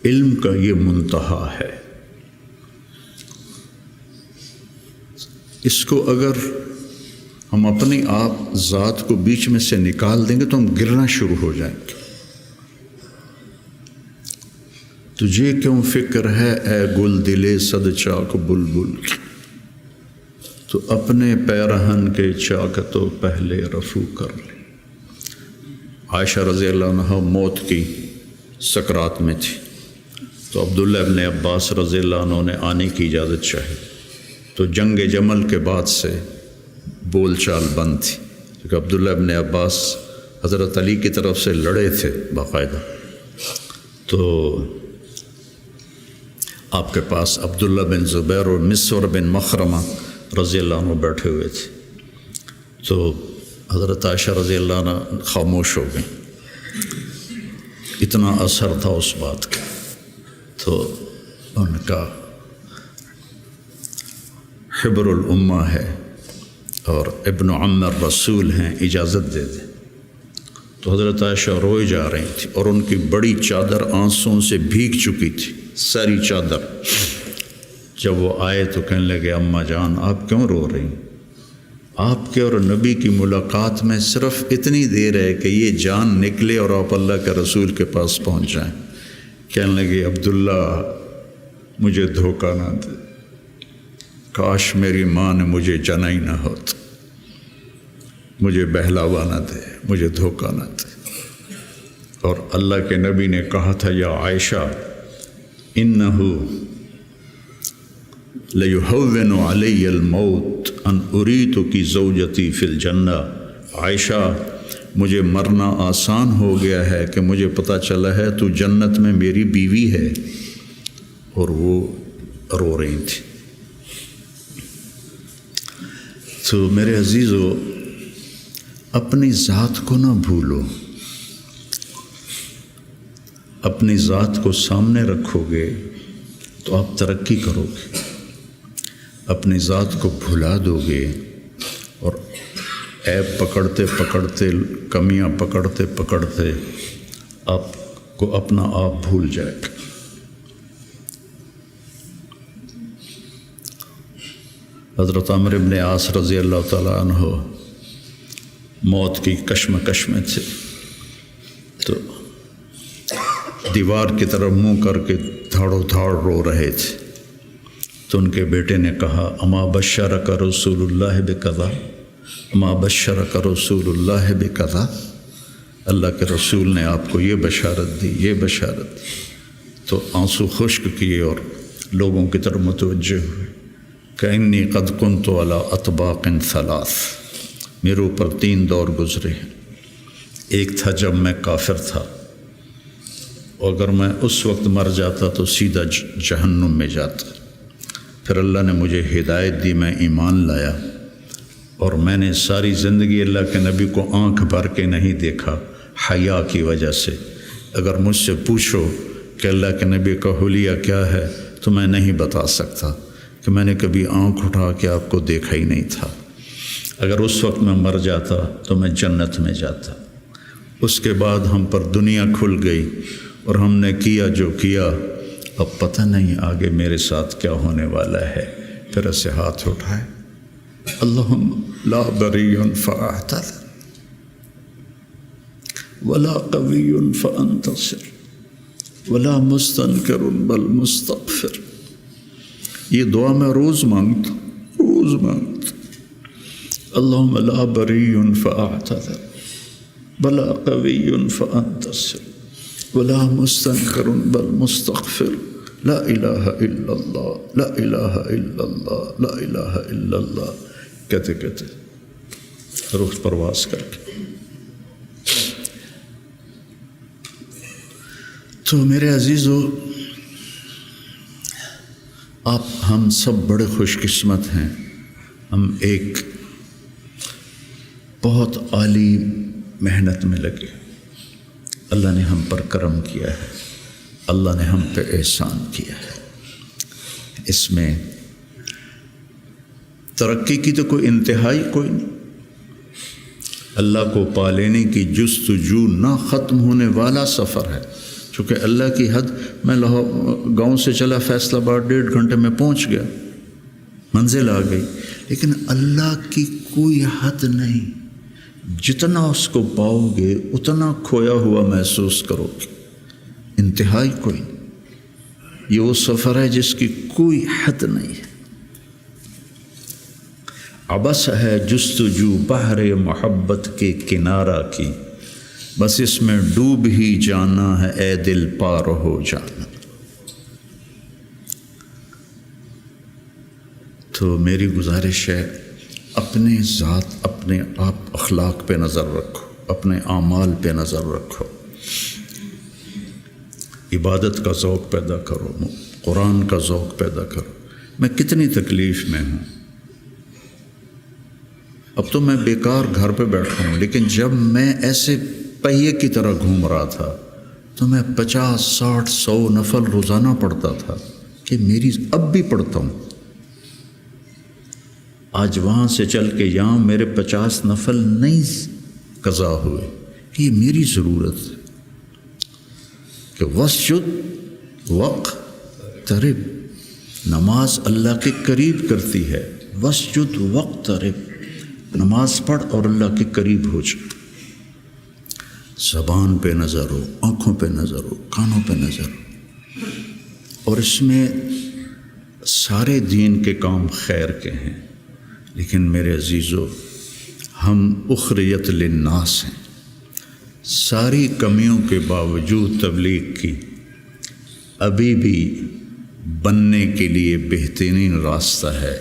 علم کا یہ منتہا ہے۔ اس کو اگر ہم اپنے آپ ذات کو بیچ میں سے نکال دیں گے تو ہم گرنا شروع ہو جائیں گے۔ تجھے کیوں فکر ہے اے گل دلے صد چاک بلبل، تو اپنے پیرہن کے چاکتو پہلے رفو کر لے۔ عائشہ رضی اللہ عنہ موت کی سکرات میں تھی، تو عبداللہ ابن عباس رضی اللہ عنہ نے آنے کی اجازت چاہی، تو جنگ جمل کے بعد سے بول چال بند تھی، کیونکہ عبداللہ ابن عباس حضرت علی کی طرف سے لڑے تھے باقاعدہ۔ تو آپ کے پاس عبداللہ بن زبیر اور مسور بن مخرمہ رضی اللہ عنہ بیٹھے ہوئے تھے، تو حضرت عائشہ رضی اللہ عنہ خاموش ہو گئیں، اتنا اثر تھا اس بات کا۔ تو ان کا حبر الامہ ہے اور ابن عم الرسول ہیں، اجازت دے دیں۔ تو حضرت عائشہ روئے جا رہی تھی اور ان کی بڑی چادر آنسوں سے بھیگ چکی تھی، ساری چادر۔ جب وہ آئے تو کہنے لگے اماں جان آپ کیوں رو رہی؟ آپ کے اور نبی کی ملاقات میں صرف اتنی دیر ہے کہ یہ جان نکلے اور آپ اللہ کے رسول کے پاس پہنچ جائیں۔ کہنے لگے عبداللہ مجھے دھوکہ نہ دے، کاش میری ماں نے مجھے جنا ہی نہ ہوتا، مجھے بہلاوا نہ دے، مجھے دھوکہ نہ دے۔ اور اللہ کے نبی نے کہا تھا یا عائشہ انہو لیہون علی الموت ان اریتکی زوجتی فی الجنہ، عائشہ مجھے مرنا آسان ہو گیا ہے کہ مجھے پتہ چلا ہے تو جنت میں میری بیوی ہے۔ اور وہ رو رہی تھی۔ تو میرے عزیزو اپنی ذات کو نہ بھولو، اپنی ذات کو سامنے رکھو گے تو آپ ترقی کرو گے، اپنی ذات کو بھلا دو گے اور عیب پکڑتے پکڑتے، کمیاں پکڑتے پکڑتے آپ کو اپنا آپ بھول جائے گا۔ حضرت عمرو بن عاص رضی اللہ تعالیٰ عنہ موت کی کشمکش میں تھے، تو دیوار کی طرف منہ کر کے دھاڑو دھاڑ رو رہے تھے۔ تو ان کے بیٹے نے کہا اما بشرک رسول اللہ بکذا، اما بشرک رسول اللہ بکذا، اللہ کے رسول نے آپ کو یہ بشارت دی، یہ بشارت دی۔ تو آنسو خشک کیے اور لوگوں کی طرف متوجہ ہوئے کہ انی قد کنت علی اطباق ثلاث، میرے اوپر 3 دور گزرے ہیں۔ ایک تھا جب میں کافر تھا، اگر میں اس وقت مر جاتا تو سیدھا جہنم میں جاتا، پھر اللہ نے مجھے ہدایت دی، میں ایمان لایا، اور میں نے ساری زندگی اللہ کے نبی کو آنکھ بھر کے نہیں دیکھا حیا کی وجہ سے۔ اگر مجھ سے پوچھو کہ اللہ کے نبی کا حلیہ کیا ہے تو میں نہیں بتا سکتا کہ میں نے کبھی آنکھ اٹھا کے آپ کو دیکھا ہی نہیں تھا۔ اگر اس وقت میں مر جاتا تو میں جنت میں جاتا۔ اس کے بعد ہم پر دنیا کھل گئی اور ہم نے کیا جو کیا، اب پتہ نہیں آگے میرے ساتھ کیا ہونے والا ہے۔ پھر اسے ہاتھ اٹھائے، اللہم لا بری فاعتذر ولا قوی فانتصر ولا مستنکر بل مستغفر۔ یہ دعا میں روز مانگتا، روز مانگتا، اللہم لا بری فاعتذر ولا قوی فانتصر ولا مستنکر بل مستغفر، لا الہ الا اللہ، لا الہ الا اللہ، لا الہ الا اللہ کہتے کہتے روح پرواز کر کے۔ تو میرے عزیزو، آپ ہم سب بڑے خوش قسمت ہیں، ہم ایک بہت عالی محنت میں لگے، اللہ نے ہم پر کرم کیا ہے، اللہ نے ہم پہ احسان کیا ہے۔ اس میں ترقی کی تو کوئی انتہائی کوئی نہیں، اللہ کو پا لینے کی جستجو نہ ختم ہونے والا سفر ہے۔ چونکہ اللہ کی حد، میں گاؤں سے چلا فیصل آباد 1.5 گھنٹے میں پہنچ گیا، منزل آ گئی، لیکن اللہ کی کوئی حد نہیں، جتنا اس کو پاؤ گے اتنا کھویا ہوا محسوس کرو گے، انتہائی کوئی نہیں۔ یہ وہ سفر ہے جس کی کوئی حد نہیں ہے۔ عبث ہے جستجو بحر محبت کے کنارہ کی، بس اس میں ڈوب ہی جانا ہے اے دل پار ہو جانا۔ تو میری گزارش ہے اپنے ذات، اپنے آپ اخلاق پہ نظر رکھو، اپنے اعمال پہ نظر رکھو، عبادت کا ذوق پیدا کرو، قرآن کا ذوق پیدا کرو۔ میں کتنی تکلیف میں ہوں، اب تو میں بیکار گھر پہ بیٹھا ہوں، لیکن جب میں ایسے پہیے کی طرح گھوم رہا تھا تو میں 50، 60، 100 نفل روزانہ پڑھتا تھا، کہ میری اب بھی پڑھتا ہوں۔ آج وہاں سے چل کے یہاں میرے 50 نفل نہیں قضا ہوئے، کہ یہ میری ضرورت ہے کہ وسجد واقترب، نماز اللہ کے قریب کرتی ہے، وسجد واقترب، نماز پڑھ اور اللہ کے قریب ہو جائے۔ زبان پہ نظر ہو، آنکھوں پہ نظر ہو، کانوں پہ نظر ہو، اور اس میں سارے دین کے کام خیر کے ہیں، لیکن میرے عزیزو ہم اخریت للناس ہیں۔ ساری کمیوں کے باوجود تبلیغ کی ابھی بھی بننے کے لیے بہترین راستہ ہے۔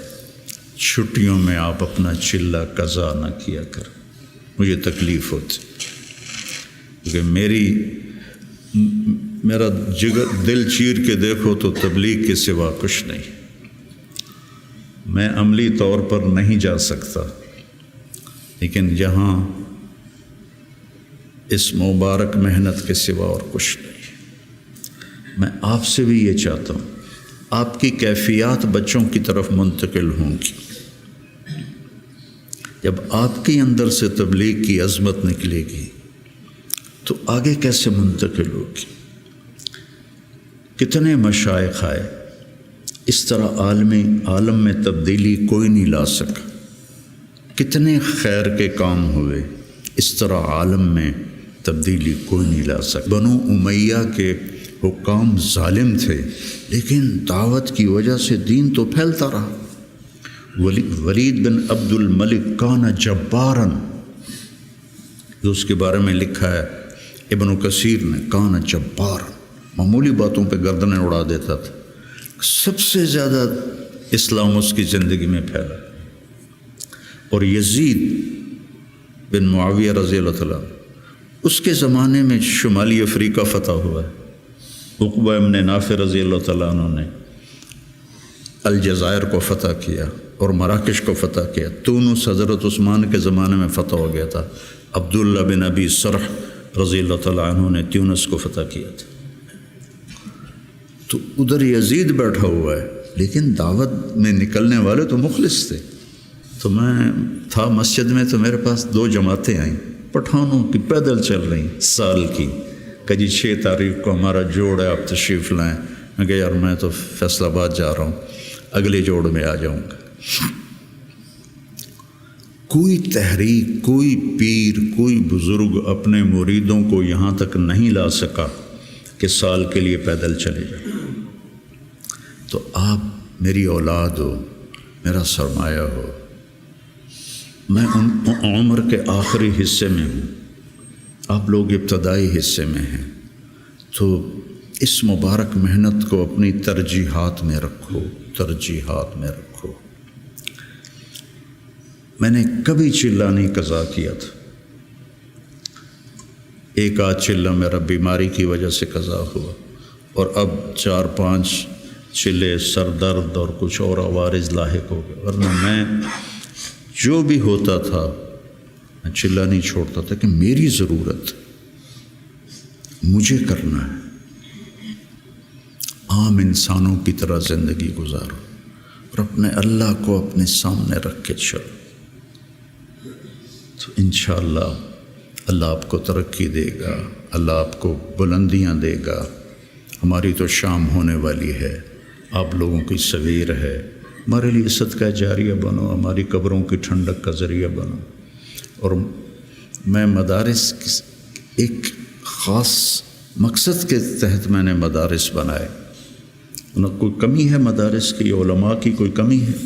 چھٹیوں میں آپ اپنا چلہ قضا نہ کیا کر، مجھے تکلیف ہوتی، کیونکہ میرا جگر دل چیر کے دیکھو تو تبلیغ کے سوا کچھ نہیں۔ میں عملی طور پر نہیں جا سکتا، لیکن جہاں اس مبارک محنت کے سوا اور کچھ نہیں۔ میں آپ سے بھی یہ چاہتا ہوں، آپ کی کیفیات بچوں کی طرف منتقل ہوں گی۔ جب آپ کے اندر سے تبلیغ کی عظمت نکلے گی تو آگے کیسے منتقل ہوگی؟ کتنے مشائخ آئے، اس طرح عالم میں تبدیلی کوئی نہیں لا سکا۔ کتنے خیر کے کام ہوئے، اس طرح عالم میں تبدیلی کوئی نہیں لا سکا۔ بنو امیہ کے حکام ظالم تھے، لیکن دعوت کی وجہ سے دین تو پھیلتا رہا۔ ولید بن عبد الملک کان جباراً، جو اس کے بارے میں لکھا ہے ابن کثیر نے، کان جباراً، معمولی باتوں پہ گردنیں اڑا دیتا تھا۔ سب سے زیادہ اسلام اس کی زندگی میں پھیلا۔ اور یزید بن معاویہ رضی اللہ تعالیٰ، اس کے زمانے میں شمالی افریقہ فتح ہوا ہے۔ عقبہ ابن نافع رضی اللہ تعالیٰ عنہ نے الجزائر کو فتح کیا اور مراکش کو فتح کیا۔ تونس حضرت عثمان کے زمانے میں فتح ہو گیا تھا۔ عبداللہ بن ابی سرح رضی اللہ تعالیٰ عنہ نے تونس کو فتح کیا تھا۔ تو ادھر یزید بیٹھا ہوا ہے، لیکن دعوت میں نکلنے والے تو مخلص تھے۔ تو میں تھا مسجد میں، تو میرے پاس 2 جماعتیں آئیں، پٹھانوں کی، پیدل چل رہی سال کی، کہ جی 6 تاریخ کو ہمارا جوڑ ہے، آپ تشریف لائیں۔ میں کہا یار میں تو فیصل آباد جا رہا ہوں، اگلے جوڑ میں آ جاؤں گا۔ کوئی تحریک، کوئی پیر، کوئی بزرگ اپنے مریدوں کو یہاں تک نہیں لا سکا کہ سال کے لیے پیدل چلے جائیں۔ تو آپ میری اولاد ہو، میرا سرمایہ ہو۔ میں عمر کے آخری حصے میں ہوں، آپ لوگ ابتدائی حصے میں ہیں، تو اس مبارک محنت کو اپنی ترجیحات میں رکھو، ترجیحات میں رکھو۔ میں نے کبھی چلہ نہیں قضا کیا تھا، ایک آدھ چلہ میرا بیماری کی وجہ سے قضا ہوا، اور اب 4-5 چلے سر درد اور کچھ اور عوارض لاحق ہو گئے، ورنہ میں جو بھی ہوتا تھا میں چلہ نہیں چھوڑتا تھا، کہ میری ضرورت مجھے کرنا ہے۔ عام انسانوں کی طرح زندگی گزارو اور اپنے اللہ کو اپنے سامنے رکھ کے چلو، تو انشاءاللہ اللہ آپ کو ترقی دے گا، اللہ آپ کو بلندیاں دے گا۔ ہماری تو شام ہونے والی ہے، آپ لوگوں کی سویر ہے، ہمارے لیے صدقہ جاریہ بنو، ہماری قبروں کی ٹھنڈک کا ذریعہ بنو۔ اور میں مدارس ایک خاص مقصد کے تحت میں نے مدارس بنائے، نہ کوئی کمی ہے مدارس کی، علماء کی کوئی کمی ہے؟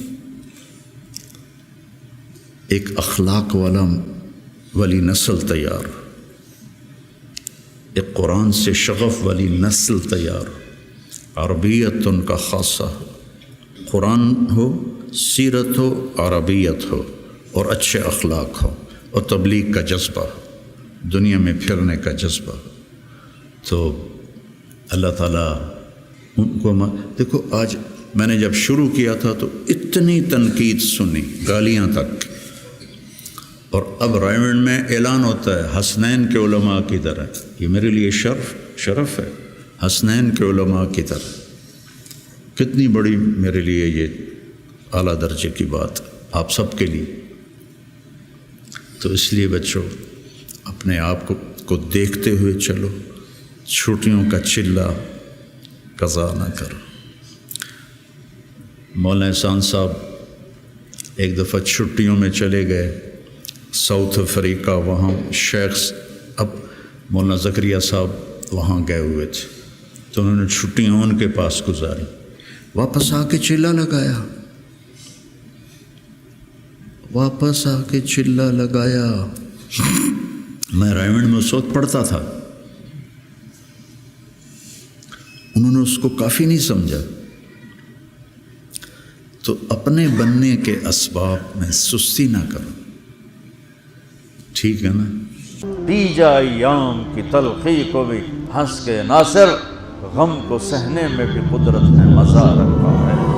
ایک اخلاق والی نسل تیار، ایک قرآن سے شغف والی نسل تیار، عربیت ان کا خاصہ ہو، قرآن ہو، سیرت ہو، عربیت ہو، اور اچھے اخلاق ہو، اور تبلیغ کا جذبہ ہو، دنیا میں پھرنے کا جذبہ ہو۔ تو اللہ تعالیٰ ان کو دیکھو، آج میں نے جب شروع کیا تھا تو اتنی تنقید سنی، گالیاں تک، اور اب رائمنڈ میں اعلان ہوتا ہے حسنین کے علماء کی طرح۔ یہ میرے لیے شرف ہے، حسنین کے علماء کی طرح، کتنی بڑی میرے لیے یہ اعلیٰ درجے کی بات آپ سب کے لیے۔ تو اس لیے بچوں اپنے آپ کو دیکھتے ہوئے چلو، چھٹیوں کا چلہ قضا نہ کرو۔ مولانا احسان صاحب ایک دفعہ چھٹیوں میں چلے گئے ساؤتھ افریقہ، وہاں شیخ اب مولانا زکریا صاحب وہاں گئے ہوئے تھے، تو انہوں نے چھٹیاں ان کے پاس گزاری، واپس آ کے چلہ لگایا، واپس آ کے چلہ لگایا۔ میں رائمنڈ میں اس وقت پڑھتا تھا، انہوں نے اس کو کافی نہیں سمجھا۔ تو اپنے بننے کے اسباب میں سستی نہ کرو، ٹھیک ہے نا؟ دی جا ایام کی تلخی کو بھی ہنس کے ناصر، غم کو سہنے میں بھی قدرت نے مزہ رکھا ہے۔